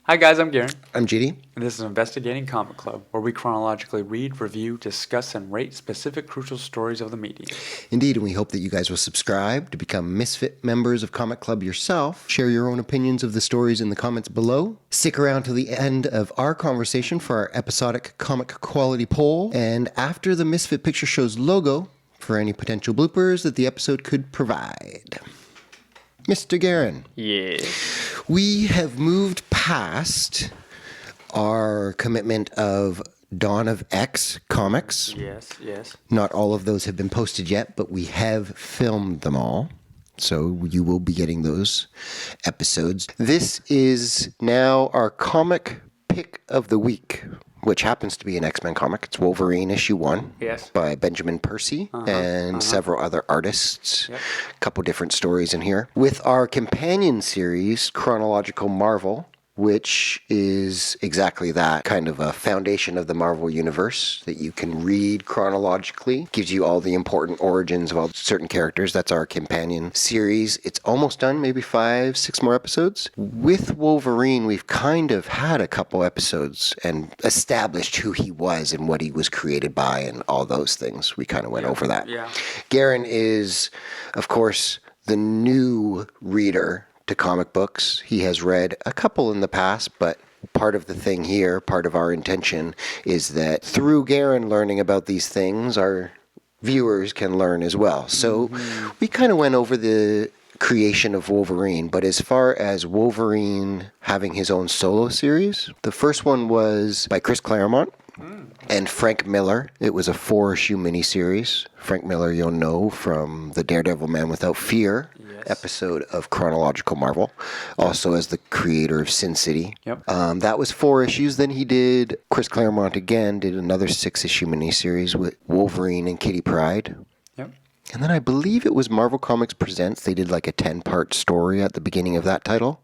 Hi guys, I'm Garen, I'm GD. and this is Investigating Comic Club, where we chronologically read, review, discuss, and rate specific crucial stories of the medium. Indeed, and we hope that you guys will subscribe to become Misfit members of Comic Club yourself. Share your own opinions of the stories in the comments below. Stick around to the end of our conversation for our episodic comic quality poll, and after the Misfit Picture Show's logo for any potential bloopers that the episode could provide. Mr. Garen. Yeah. We have moved past our commitment of Dawn of X comics. Yes. Not all of those have been posted yet, but we have filmed them all. So you will be getting those episodes. This is now our comic pick of the week, which happens to be an X-Men comic. It's Wolverine issue 1 by Benjamin Percy and several other artists. Yep. A couple different stories in here. With our companion series, Chronological Marvel, which is exactly that, kind of a foundation of the Marvel Universe that you can read chronologically. Gives you all the important origins of all certain characters. That's our companion series. It's almost done, maybe 5-6 more episodes. With Wolverine, we've kind of had a couple episodes and established who he was and what he was created by and all those things. We kind of went over that. Yeah. Garen is, of course, the new reader to comic books. He has read a couple in the past, but part of the thing here, part of our intention, is that through Garen learning about these things, our viewers can learn as well. So we kind of went over the creation of Wolverine, but as far as Wolverine having his own solo series, the first one was by Chris Claremont and Frank Miller. It was a 4-issue miniseries. Frank Miller you'll know from the Daredevil Man Without Fear episode of Chronological Marvel, also as the creator of Sin City. Yep. That was 4 issues. Then Chris Claremont again did another 6-issue miniseries with Wolverine and Kitty Pryde. Yep. And then I believe it was Marvel Comics Presents. They did like a 10-part story at the beginning of that title.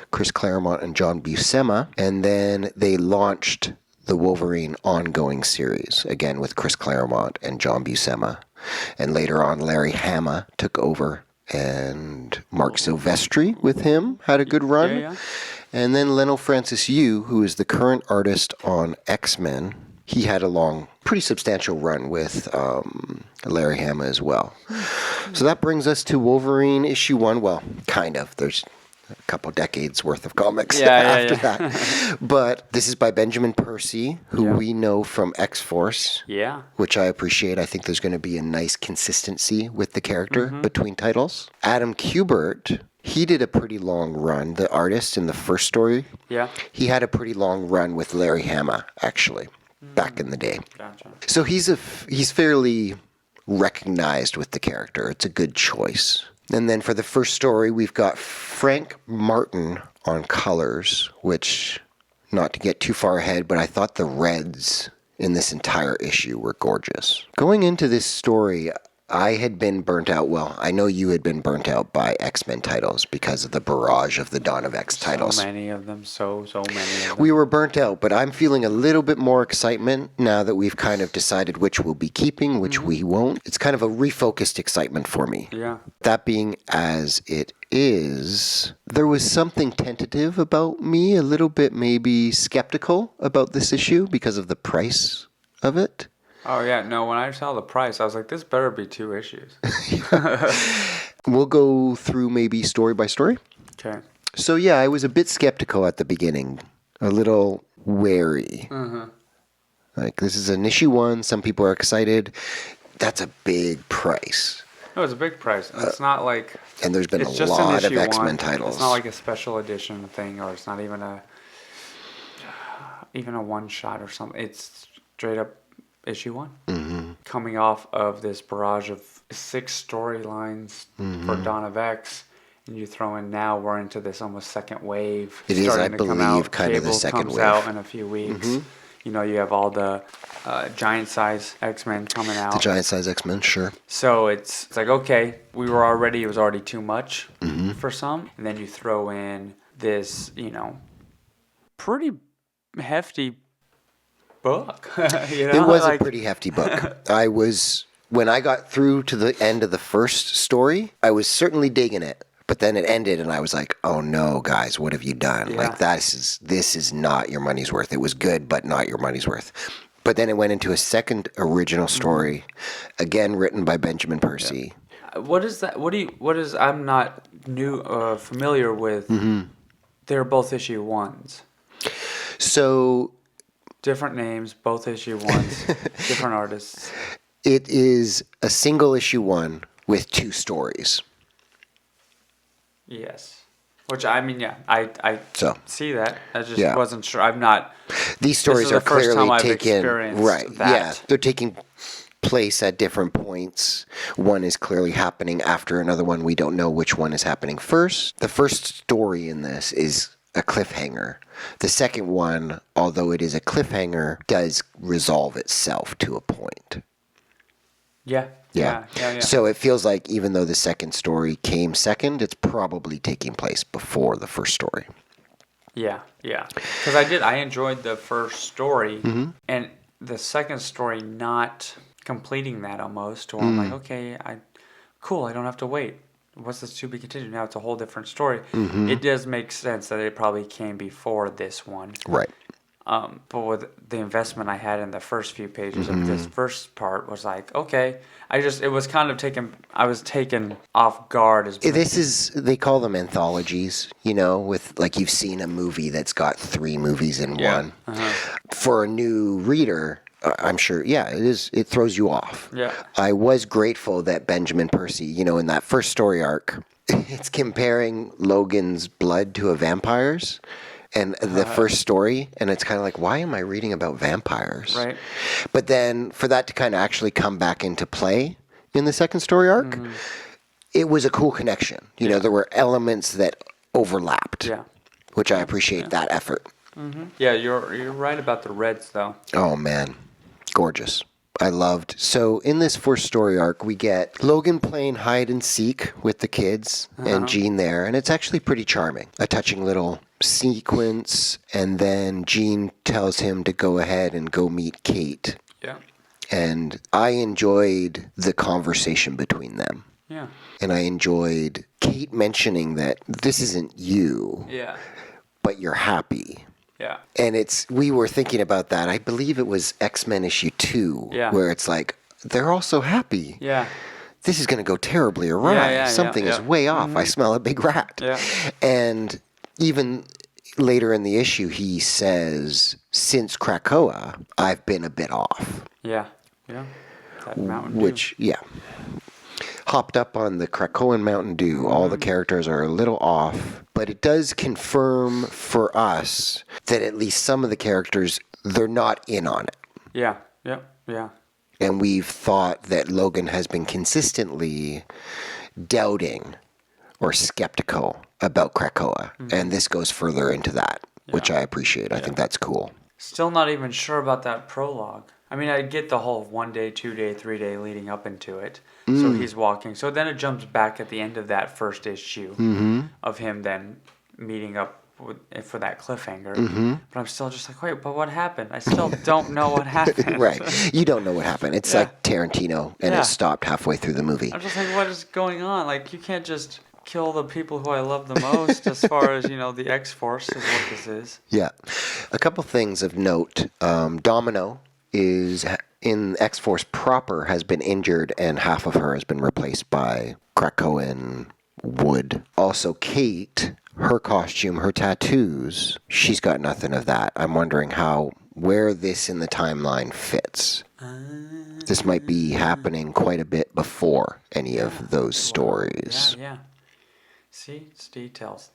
Chris Claremont and John Buscema. And then they launched the Wolverine ongoing series, again with Chris Claremont and John Buscema. And later on, Larry Hama took over, and Mark Silvestri with him had a good run. Yeah. And then Leno Francis Yu, who is the current artist on X-Men, he had a long, pretty substantial run with Larry Hama as well. So that brings us to Wolverine issue 1. Well, kind of. There's a couple decades worth of comics after that. But this is by Benjamin Percy, who we know from X-Force, which I appreciate. I think there's going to be a nice consistency with the character between titles. Adam Kubert, he did a pretty long run, the artist in the first story. Yeah. He had a pretty long run with Larry Hama, actually, back in the day. Gotcha. So he's fairly recognized with the character. It's a good choice. And then for the first story, we've got Frank Martin on colors, which, not to get too far ahead, but I thought the reds in this entire issue were gorgeous. Going into this story, I had been burnt out. Well, I know you had been burnt out by X-Men titles because of the barrage of the Dawn of X titles. So many of them. So many of them. We were burnt out, but I'm feeling a little bit more excitement now that we've kind of decided which we'll be keeping, which we won't. It's kind of a refocused excitement for me. Yeah. That being as it is, there was something tentative about me, a little bit maybe skeptical about this issue because of the price of it. Oh, yeah. No, when I saw the price, I was like, this better be 2 issues. We'll go through maybe story by story. Okay. So, yeah, I was a bit skeptical at the beginning, a little wary. Like, this is an issue 1. Some people are excited. That's a big price. No, it's a big price. It's not like... And there's been a lot of X-Men titles. It's not like a special edition thing, or it's not even a one-shot or something. It's straight up issue 1. Coming off of this barrage of 6 storylines for Dawn of X, and you throw in now we're into this almost second wave. It is, I believe, kind of the second wave. Cable comes out in a few weeks. You know, you have all the giant-size X-Men coming out. The giant-size X-Men, sure. So it's like, okay, it was already too much for some. And then you throw in this, pretty hefty book. It was a pretty hefty book. When I got through to the end of the first story, I was certainly digging it. But then it ended, and I was like, "Oh no, guys, what have you done? Yeah. Like this is not your money's worth. It was good, but not your money's worth." But then it went into a second original story, again written by Benjamin Percy. What is that? I'm not familiar with. They're both issue ones. So Different names, both issue ones, different artists. it is a single issue one with 2 stories. Yes. Which, I mean, yeah, I So, see that. I just yeah. wasn't sure. I'm not. These stories This is are the first clearly time I've taken experienced right. that. Yeah, they're taking place at different points. One is clearly happening after another one. We don't know which one is happening first. The first story in this is a cliffhanger. The second one, although it is a cliffhanger, does resolve itself to a point. Yeah. Yeah. Yeah. So it feels like even though the second story came second, it's probably taking place before the first story. Yeah. Because I enjoyed the first story, and the second story not completing that almost. Or I'm like, okay, cool. I don't have to wait. What's this to be continued? Now it's a whole different story. It does make sense that it probably came before this one. Right. But with the investment I had in the first few pages of this first part was like, okay, it was kind of I was taken off guard. They call them anthologies, with like you've seen a movie that's got 3 movies in one. For a new reader, I'm sure, it throws you off. Yeah. I was grateful that Benjamin Percy, in that first story arc, it's comparing Logan's blood to a vampire's. And the first story, and it's kind of like, why am I reading about vampires? Right. But then for that to kind of actually come back into play in the second story arc, it was a cool connection. There were elements that overlapped, which I appreciate that effort. Yeah, you're right about the reds, though. Oh, man. Gorgeous. I loved. So in this first story arc, we get Logan playing hide and seek with the kids and Jean there, and it's actually pretty charming. A touching little sequence, and then Jean tells him to go ahead and go meet Kate. Yeah. And I enjoyed the conversation between them. Yeah. And I enjoyed Kate mentioning that this isn't you, but you're happy. Yeah. And we were thinking about that. I believe it was X-Men issue 2, where it's like, they're also happy. Yeah. This is going to go terribly awry. Yeah, Something is way off. I smell a big rat. Yeah. And even later in the issue, he says, since Krakoa, I've been a bit off. Yeah. That Mountain Dew. Which, hopped up on the Krakoan Mountain Dew. All the characters are a little off, but it does confirm for us that at least some of the characters, they're not in on it. Yeah. And we've thought that Logan has been consistently doubting or skeptical about Krakoa, and this goes further into that, which I appreciate. I think that's cool. Still not even sure about that prologue. I mean, I get the whole 1 day, 2 day, 3 day leading up into it. So he's walking. So then it jumps back at the end of that first issue of him then meeting up for that cliffhanger. But I'm still just like, wait, but what happened? I still don't know what happened. Right. You don't know what happened. It's like Tarantino, and it stopped halfway through the movie. I'm just like, what is going on? Like, you can't just kill the people who I love the most as far as, the X-Force is what this is. Yeah. A couple things of note. Domino is in X-Force proper has been injured, and half of her has been replaced by Krakoan wood. Also, Kate, her costume, her tattoos, she's got nothing of that. I'm wondering where this in the timeline fits. This might be happening quite a bit before any of those stories. Yeah. See, it's details.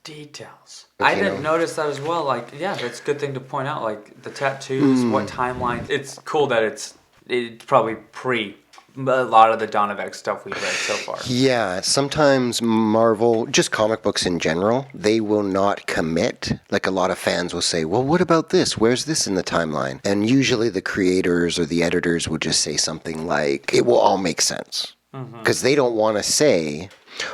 I didn't notice that as well. Like, that's a good thing to point out. Like, the tattoos, what timeline. It's cool that it's probably pre a lot of the Dawn of X stuff we've read so far. Yeah, sometimes Marvel, just comic books in general, they will not commit. Like, a lot of fans will say, well, what about this? Where's this in the timeline? And usually the creators or the editors will just say something like, it will all make sense. Because they don't want to say,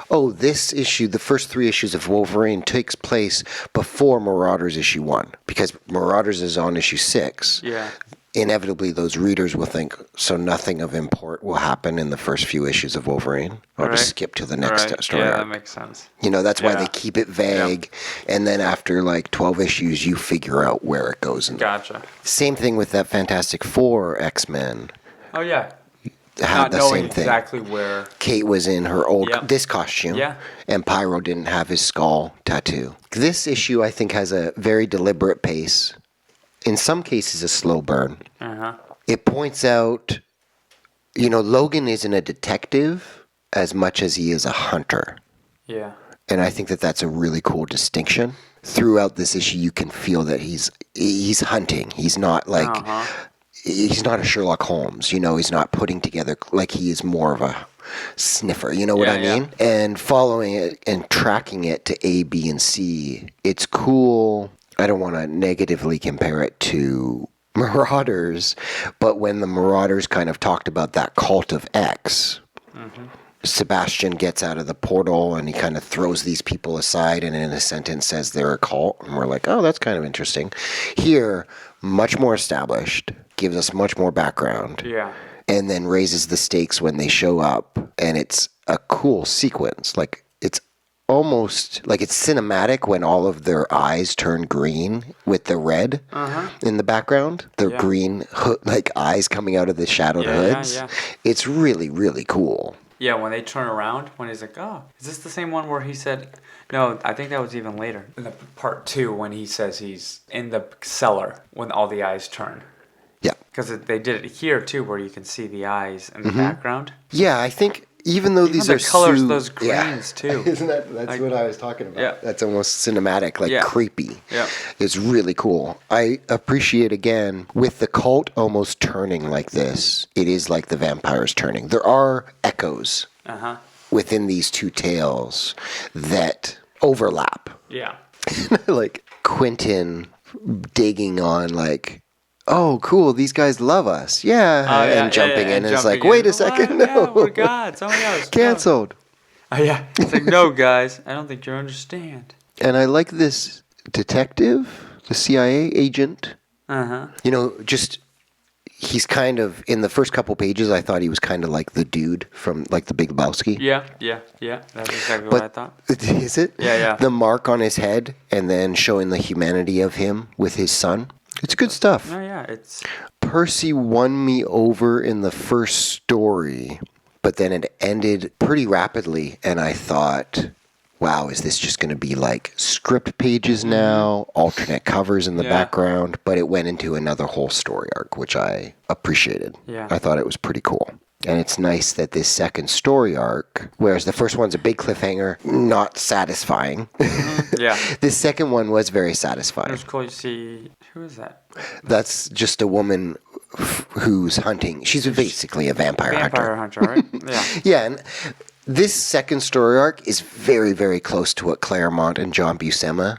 oh, this issue, the first 3 issues of Wolverine takes place before Marauders issue 1. Because Marauders is on issue 6. Yeah. inevitably those readers will think, so nothing of import will happen in the first few issues of Wolverine. I'll just skip to the next story arc. Yeah, that makes sense. That's why they keep it vague. Yeah. And then after like 12 issues, you figure out where it goes. Gotcha. Same thing with that Fantastic Four X-Men. Oh, yeah. Had Not the knowing same thing. Exactly where. Kate was in her old this costume. Yeah. And Pyro didn't have his skull tattoo. This issue, I think, has a very deliberate pace. In some cases, a slow burn. Uh-huh. It points out, Logan isn't a detective as much as he is a hunter. Yeah. And I think that that's a really cool distinction. Throughout this issue, you can feel that he's hunting. He's not like, he's not a Sherlock Holmes, he's not putting together, like he is more of a sniffer, you know what I mean? Yeah. And following it and tracking it to A, B, and C, it's cool. I don't want to negatively compare it to Marauders, but when the Marauders kind of talked about that cult of X, Sebastian gets out of the portal and he kind of throws these people aside and in a sentence says they're a cult. And we're like, oh, that's kind of interesting. Here, much more established, gives us much more background. Yeah. And then raises the stakes when they show up. And it's a cool sequence. Like, it's almost like it's cinematic when all of their eyes turn green with the red in the background. The green like eyes coming out of the shadowed hoods. Yeah. It's really, really cool. Yeah, when they turn around, when he's like, oh, is this the same one where he said, no, I think that was even later. In the part 2, when he says he's in the cellar when all the eyes turn. Yeah. Because they did it here, too, where you can see the eyes in the background. Yeah, I think even though these are colors, those greens, too. Isn't that's like, what I was talking about. Yeah. That's almost cinematic, like creepy. Yeah. It's really cool. I appreciate, again, with the cult almost turning like this, it is like the vampires turning. There are echoes within these two tales that overlap. Yeah. Like Quentin digging on, like, oh, cool, these guys love us. Yeah. And jumping in. And it's like, wait a second. What? No. Yeah, we're gods. Oh, my gosh. Canceled. Oh, yeah. It's like, no, guys. I don't think you understand. And I like this detective, the CIA agent. Just, he's kind of, in the first couple pages, I thought he was kind of like the dude from, like, The Big Lebowski. Yeah. That's exactly what I thought. Is it? Yeah. The mark on his head and then showing the humanity of him with his son. It's good stuff. Oh, yeah, it's... Percy won me over in the first story, but then it ended pretty rapidly, and I thought, wow, is this just going to be like script pages now, alternate covers in the background? But it went into another whole story arc, which I appreciated. Yeah. I thought it was pretty cool. And it's nice that this second story arc, whereas the first one's a big cliffhanger, not satisfying. Yeah. This second one was very satisfying. It was cool to see... Who is that? That's just a woman who's hunting. She's basically a vampire hunter. Vampire hunter, right? Yeah. Yeah, and this second story arc is very, very close to what Claremont and John Buscema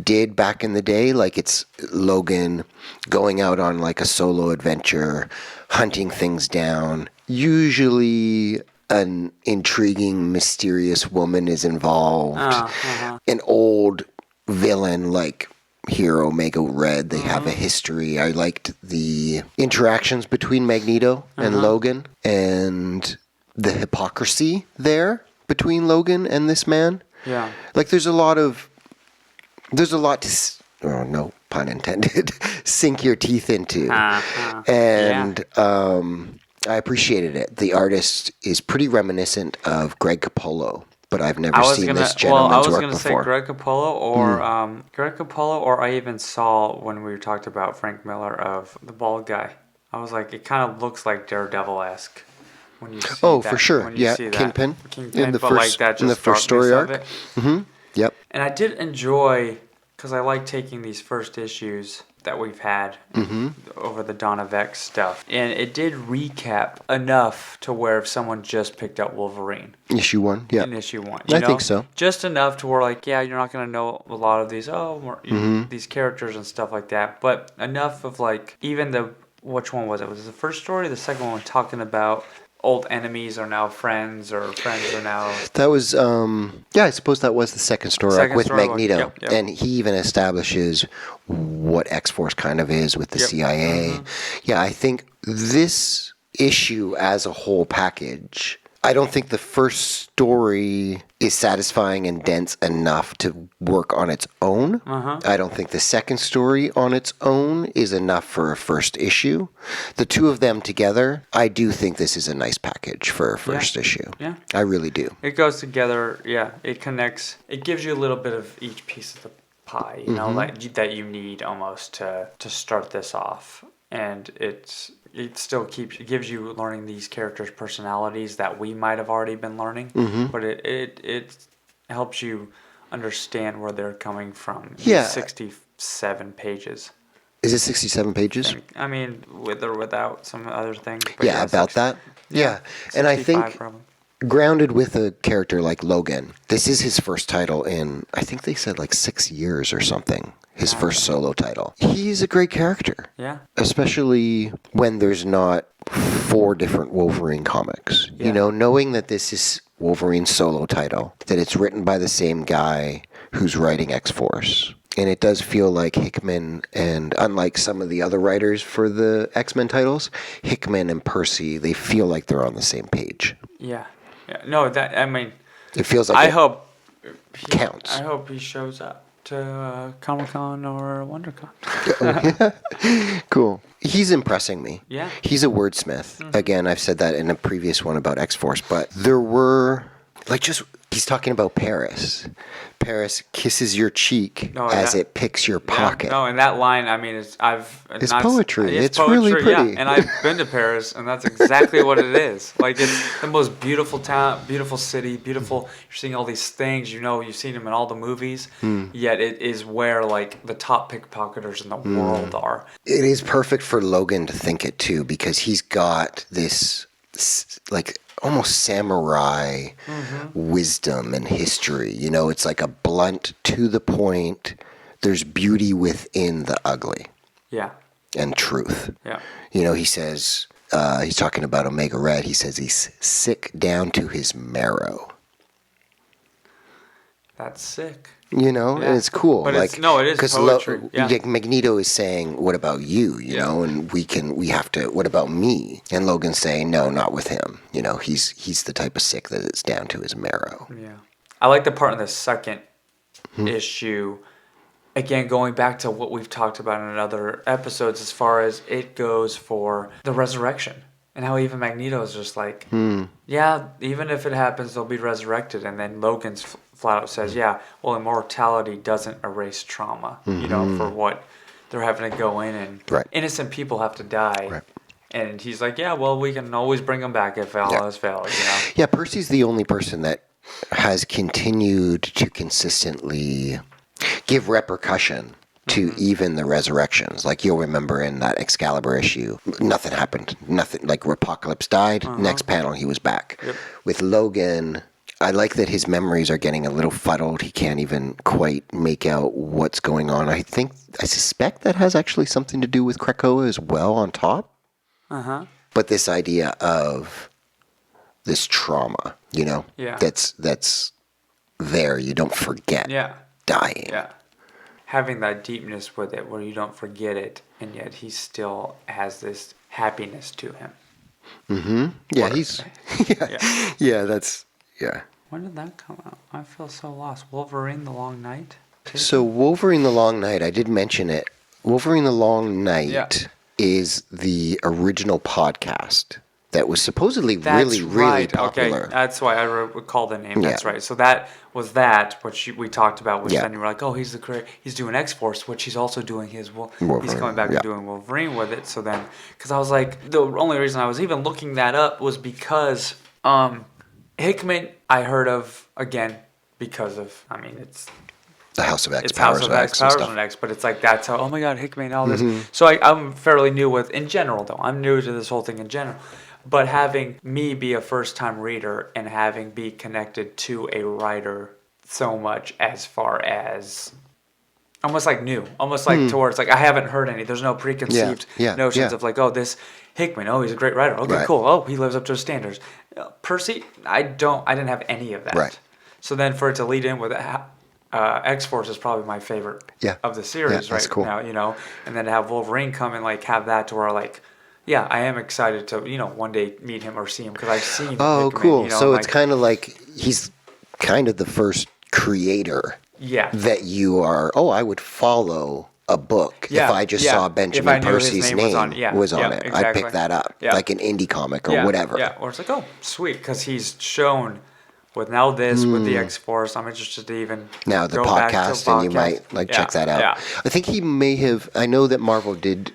did back in the day. Like, it's Logan going out on like a solo adventure, hunting things down. Usually an intriguing, mysterious woman is involved. An old villain like here, Omega Red, they have a history. I liked the interactions between Magneto and Logan and the hypocrisy there between Logan and this man. Yeah. Like, there's a lot to, oh, no pun intended, sink your teeth into. And I appreciated it. The artist is pretty reminiscent of Greg Capullo, but I've never seen this gentleman's work before. I was going to say Greg Capullo, or I even saw when we talked about Frank Miller of the bald guy. I was like, it kind of looks like Daredevil-esque when you see that. For sure. Yeah, Kingpin in the first story arc. Yep. And I did enjoy, because I like taking these first issues that we've had over the Dawn of X stuff. And it did recap enough to where if someone just picked up Wolverine. Issue 1, yeah. In issue 1. I think so. Just enough to where, like, yeah, you're not going to know a lot of these, these characters and stuff like that. But enough of, like, even which one was it? Was it the first story or the second one talking about old enemies are now friends, or friends are now... That was, I suppose that was the second story arc with Magneto. Yep. And he even establishes what X-Force kind of is with the CIA. Yeah, I think this issue as a whole package, I don't think the first story is satisfying and dense enough to work on its own. I don't think the second story on its own is enough for a first issue. The two of them together, I do think this is a nice package for a first issue. Yeah. I really do. It goes together, it connects. It gives you a little bit of each piece of the pie, you know, that you need almost to start this off. And it still gives you learning these characters' personalities that we might have already been learning, but it helps you understand where they're coming from. Yeah. 67 pages. Is it 67 pages? I mean, with or without some other things. But yeah, about that. Yeah. And I think probably. Grounded with a character like Logan, this is his first title in, I think they said like 6 years or something. His first solo title. He's a great character. Yeah. Especially when there's not 4 different Wolverine comics. Yeah. You know, knowing that this is Wolverine's solo title, that it's written by the same guy who's writing X-Force. And it does feel like Hickman, and unlike some of the other writers for the X-Men titles, Hickman and Percy, they feel like they're on the same page. Yeah. No, it feels like I hope counts. I hope he shows up to Comic-Con or WonderCon. Cool. He's impressing me. Yeah. He's a wordsmith. Again, I've said that in a previous one about X-Force, but there were, he's talking about Paris. Paris kisses your cheek as it picks your pocket. No, and that line, I mean, it's poetry. It's poetry, really pretty. Yeah. And I've been to Paris, and that's exactly what it is. Like, it's the most beautiful town, beautiful city, beautiful. You're seeing all these things. You know, you've seen them in all the movies. Yet it is where, like, the top pickpocketers in the world are. It is perfect for Logan to think it, too, because he's got this, like, almost samurai wisdom and history. You know, it's like a blunt, to the point. There's beauty within the ugly. Yeah. And truth. Yeah. You know, he says, he's talking about Omega Red. He says he's sick down to his marrow. That's sick. You know, and it's cool. But it is poetry. Because Magneto is saying, "What about you?" You know, and we have to. What about me? And Logan's saying, "No, not with him." You know, he's the type of sick that it's down to his marrow. Yeah, I like the part in the second issue. Again, going back to what we've talked about in other episodes, as far as it goes for the resurrection. And how even Magneto is just like, yeah, even if it happens, they'll be resurrected. And then Logan's flat out says, yeah, well, immortality doesn't erase trauma, you know, for what they're having to go in and innocent people have to die. Right. And he's like, yeah, well, we can always bring them back if all else fails, you know? Yeah, Percy's the only person that has continued to consistently give repercussion to even the resurrections. Like, you'll remember in that Excalibur issue, nothing happened. Nothing. Like, Apocalypse died. Next panel, he was back. Yep. With Logan, I like that his memories are getting a little fuddled. He can't even quite make out what's going on. I suspect that has actually something to do with Krakoa as well on top. But this idea of this trauma, you know, that's there. You don't forget dying. Yeah. Having that deepness with it where you don't forget it, and yet he still has this happiness to him. Yeah, When did that come out? I feel so lost. Wolverine the Long Night? So Wolverine the Long Night, I did mention it. Wolverine the Long Night is the original podcast that was supposedly really popular. Okay, that's why I recall the name. That's right. So that was which we talked about, which then you were like, oh, he's doing X-Force, which he's also doing he's coming back and doing Wolverine with it. So then, because I was like, the only reason I was even looking that up was because Hickman I heard of, again, because of, I mean, it's the House of X, it's Powers of X, but it's like that's how, oh my God, Hickman, all this. So I'm fairly new in general, though. I'm new to this whole thing in general. But having me be a first-time reader and having be connected to a writer so much as far as almost like new, almost like towards like I haven't heard any. There's no preconceived notions of like, oh, this Hickman, oh, he's a great writer. Okay, cool. Oh, he lives up to his standards. Percy, I didn't have any of that. Right. So then for it to lead in with X-Force is probably my favorite of the series right cool. now, and then to have Wolverine come and like have that to where like, yeah, I am excited to, one day meet him or see him because I've seen Oh, Hickman, cool. So it's like, kind of like he's kind of the first creator that you are, I would follow a book if I just saw Benjamin Percy's name was on it. Exactly. I'd pick that up, like an indie comic or whatever. Yeah, or it's like, oh, sweet, because he's shown with now this, with the X-Force, I'm interested to even now the go podcast, back to and you might like check that out. Yeah. I think he may have, I know that Marvel did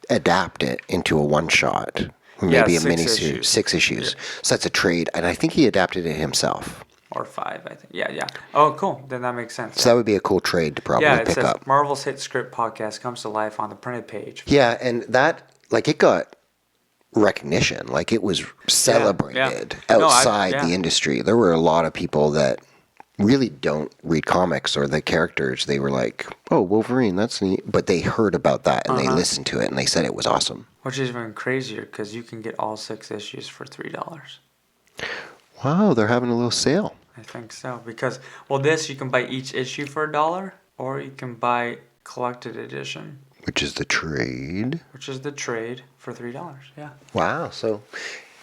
adapt it into a one-shot, maybe a miniseries, 6 issues. Yeah. So that's a trade, and I think he adapted it himself. Or 5, I think. Yeah. Oh, cool. Then that makes sense. So that would be a cool trade to probably pick up. Marvel's hit script podcast comes to life on the printed page. Yeah, and that, like, it got recognition. Like, it was celebrated outside the industry. There were a lot of people that really don't read comics or the characters. They were like, oh, Wolverine, that's neat. But they heard about that and they listened to it and they said it was awesome. Which is even crazier because you can get all 6 issues for $3. Wow, they're having a little sale. I think so. Because, this, you can buy each issue for $1 or you can buy collected edition. Which is the trade. For $3, yeah. Wow, so...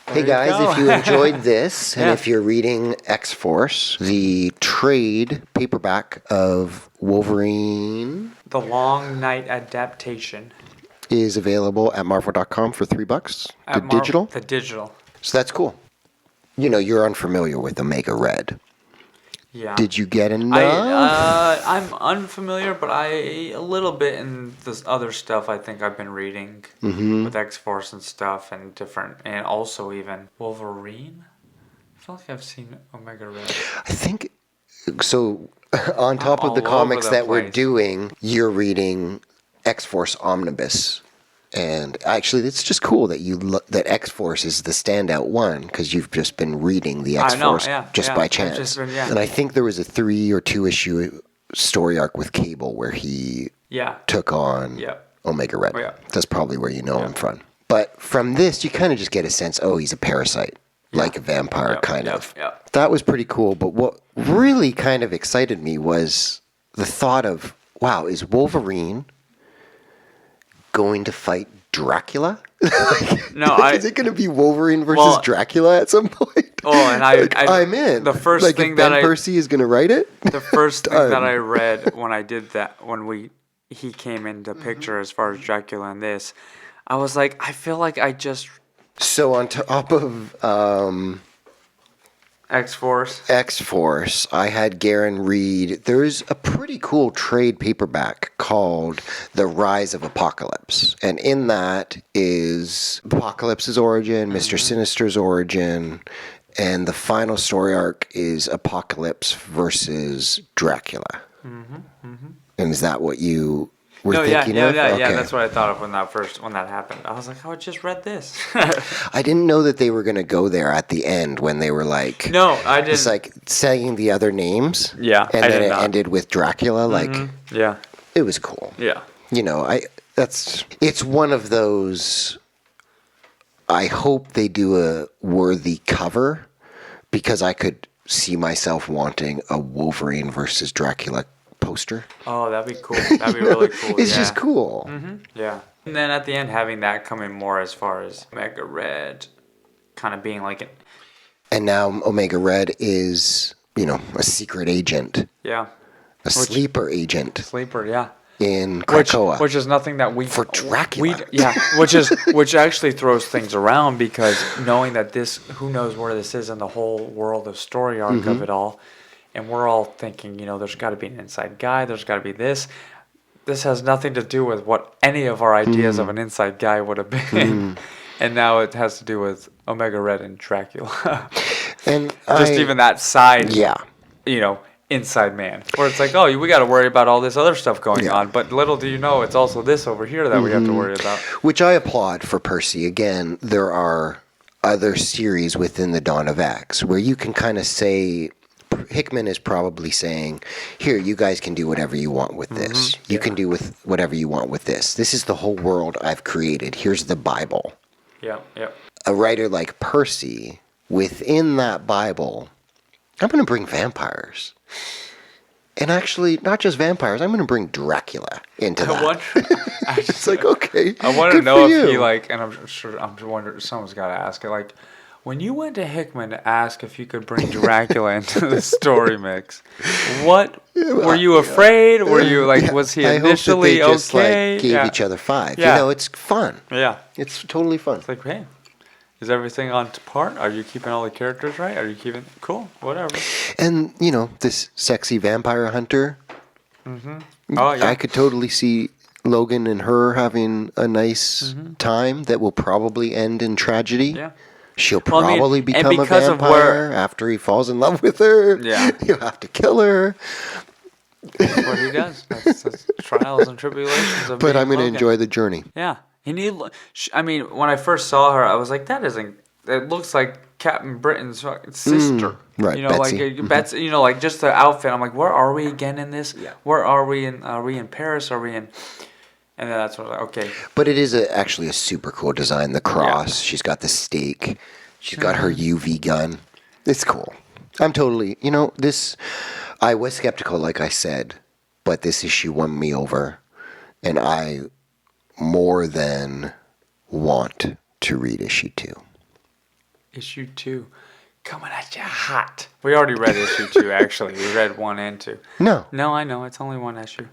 Hey guys, if you enjoyed this, and if you're reading X-Force, the trade paperback of Wolverine... The Long Night adaptation. ...is available at Marvel.com for $3. Digital? The digital. So that's cool. You're unfamiliar with Omega Red. Yeah. Did you get enough? I'm unfamiliar, but a little bit in this other stuff I think I've been reading with X-Force and stuff and different, and also even Wolverine. I feel like I've seen Omega Red. I think, so on top of the comics that we're doing, you're reading X-Force Omnibus. And actually, it's just cool that that X-Force is the standout one because you've just been reading the X-Force by chance. And I think there was a 3 or 2 issue story arc with Cable where he took on Omega Red. That's probably where you know him from. But from this, you kind of just get a sense, he's a parasite, like a vampire kind of. That was pretty cool. But what really kind of excited me was the thought of, wow, is Wolverine going to fight Dracula? Is it going to be Wolverine versus Dracula at some point? And I'm in. The first thing that Percy is going to write it. The first thing that I read when I did that, when he came into picture as far as Dracula and this, I was like, I feel like I just. So on top of X-Force, I had Garen read, there's a pretty cool trade paperback called The Rise of Apocalypse. And in that is Apocalypse's origin, Mr. Sinister's origin, and the final story arc is Apocalypse versus Dracula. And is that what you were thinking of? Yeah, that's what I thought of when that happened. I was like, I just read this. I didn't know that they were going to go there at the end when they were like... No, I didn't. It's like saying the other names. Yeah, and then it ended with Dracula. Yeah. It was cool. Yeah. It's one of those... I hope they do a worthy cover because I could see myself wanting a Wolverine versus Dracula poster. Oh, that'd be cool. That'd be really cool. It's just cool. Yeah. And then at the end, having that come in more as far as Omega Red kind of being like an... And now Omega Red is, a secret agent. Yeah. Sleeper agent. Sleeper, yeah. In Krakoa. Which is nothing that we... For Dracula. Which actually throws things around because knowing that this... Who knows where this is in the whole world of story arc of it all. And we're all thinking, there's got to be an inside guy. There's got to be this. This has nothing to do with what any of our ideas of an inside guy would have been. And now it has to do with Omega Red and Dracula. And even that side, inside man. Where it's like, we got to worry about all this other stuff going on. But little do you know, it's also this over here that we have to worry about. Which I applaud for Percy. Again, there are other series within the Dawn of X where you can kind of say... Hickman is probably saying, here, you guys can do whatever you want with this. You can do with whatever you want with this. This is the whole world I've created. Here's the Bible. Yeah. A writer like Percy, within that Bible, I'm going to bring vampires. And actually, not just vampires, I'm going to bring Dracula into that. It's like, okay, I want to know if he, like, and I'm wondering, someone's got to ask it, like, when you went to Hickman to ask if you could bring Dracula into the story mix, were you afraid? Were you, like, was he initially I hope that they just, okay? like, gave each other 5. Yeah. You know, it's fun. Yeah. It's totally fun. It's like, hey, is everything on par? Are you keeping all the characters right? Are you keeping... Cool, whatever. And, you know, this sexy vampire hunter, Oh, yeah. I could totally see Logan and her having a nice time that will probably end in tragedy. Yeah. She'll probably become a vampire after he falls in love with her. Yeah. He'll have to kill her. That's what he does. That's trials and tribulations of But being I'm going to Logan. enjoy the journey. Yeah. I mean, when I first saw her, I was like, it looks like Captain Britain's fucking sister. Right, You know, Betsy. like, Betsy, you know, like just the outfit. I'm like, where are we again in this? Yeah. Where are we in Paris? Are we in... And then that's what I was like, okay. But it is actually a super cool design. The cross. She's got the stake. She's got her UV gun. It's cool. I'm totally... You know, this... I was skeptical, like I said. But this issue won me over. And I more than want to read issue 2. Issue 2. Coming at you hot. We already read issue 2, actually. We read 1 and 2. No. No, I know. It's only 1 issue.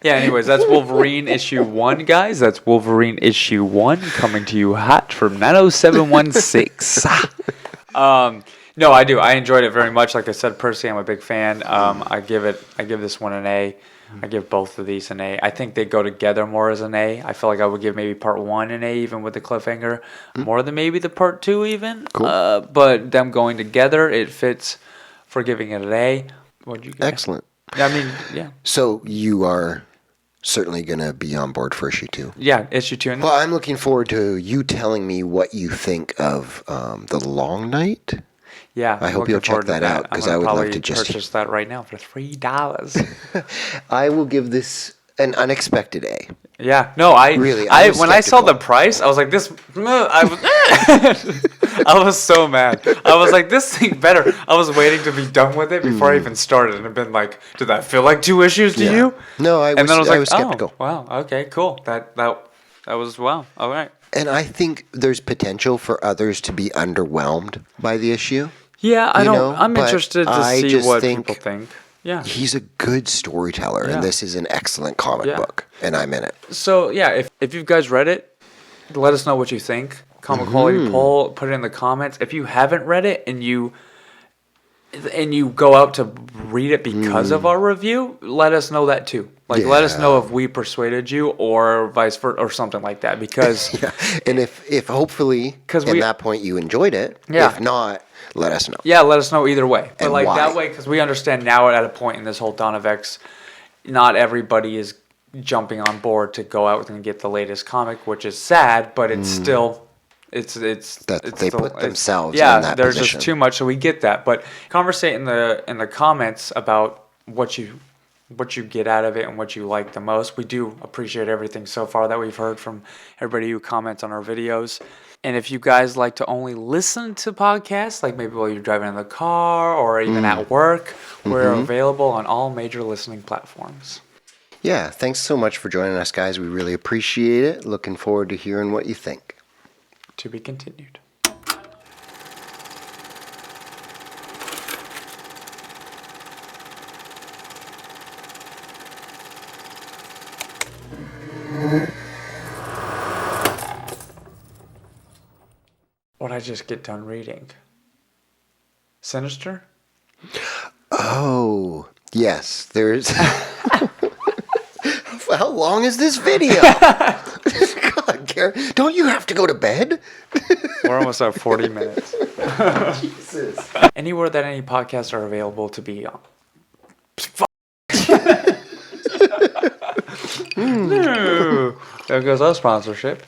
Yeah, anyways, that's Wolverine issue 1, guys. That's Wolverine issue 1 coming to you hot from 90716. No, I do. I enjoyed it very much. Like I said, Percy, I'm a big fan. I give this one an A. I give both of these an A. I think they go together more as an A. I feel like I would give maybe part 1 an A, even with the cliffhanger, more than maybe the part 2 even. Cool. But them going together, it fits for giving it an A. What'd you give? Excellent. I mean, yeah. So you are certainly going to be on board for issue 2. Yeah, issue 2. Well, I'm looking forward to you telling me what you think of The Long Night. Yeah, I hope you'll check that out, because I would love to just purchase that right now for $3. I will give this an unexpected A. Yeah, no, I was when I saw skeptical. the price, I was like, I was so mad. I was like, this thing better. I was waiting to be done with it before I even started, and I've been like, did that feel like 2 issues to you? No, I was skeptical. Oh, wow, okay, cool. That was wow. All right. And I think there's potential for others to be underwhelmed by the issue. Yeah, I'm but interested to I see just what think people think. Yeah. He's a good storyteller, Yeah. and this is an excellent comic book, and I'm in it. So yeah, if you guys read it, let us know what you think. Comic quality poll, put it in the comments. If you haven't read it and you go out to read it because of our review, let us know that too. Like, let us know if we persuaded you or vice versa or something like that. Because And if hopefully at that point you enjoyed it, if not, let us know. Yeah, let us know either way. But And like why. that way, because we understand now at a point in this whole Dawn of X, not everybody is jumping on board to go out and get the latest comic, which is sad, but it's still it's They put themselves yeah, in that there's position. just too much, so we get that. But conversate in the comments about what you get out of it and what you like the most. We do appreciate everything so far that we've heard from everybody who comments on our videos. And if you guys like to only listen to podcasts, like maybe while you're driving in the car or even at work, we're available on all major listening platforms. Yeah, thanks so much for joining us, guys. We really appreciate it. Looking forward to hearing what you think. To be continued. What'd I just get done reading? Sinister? Oh, yes. There's... How long is this video? God, Gary, don't you have to go to bed? We're almost at 40 minutes. Jesus. Anywhere that any podcasts are available to be on. No. There goes our sponsorship.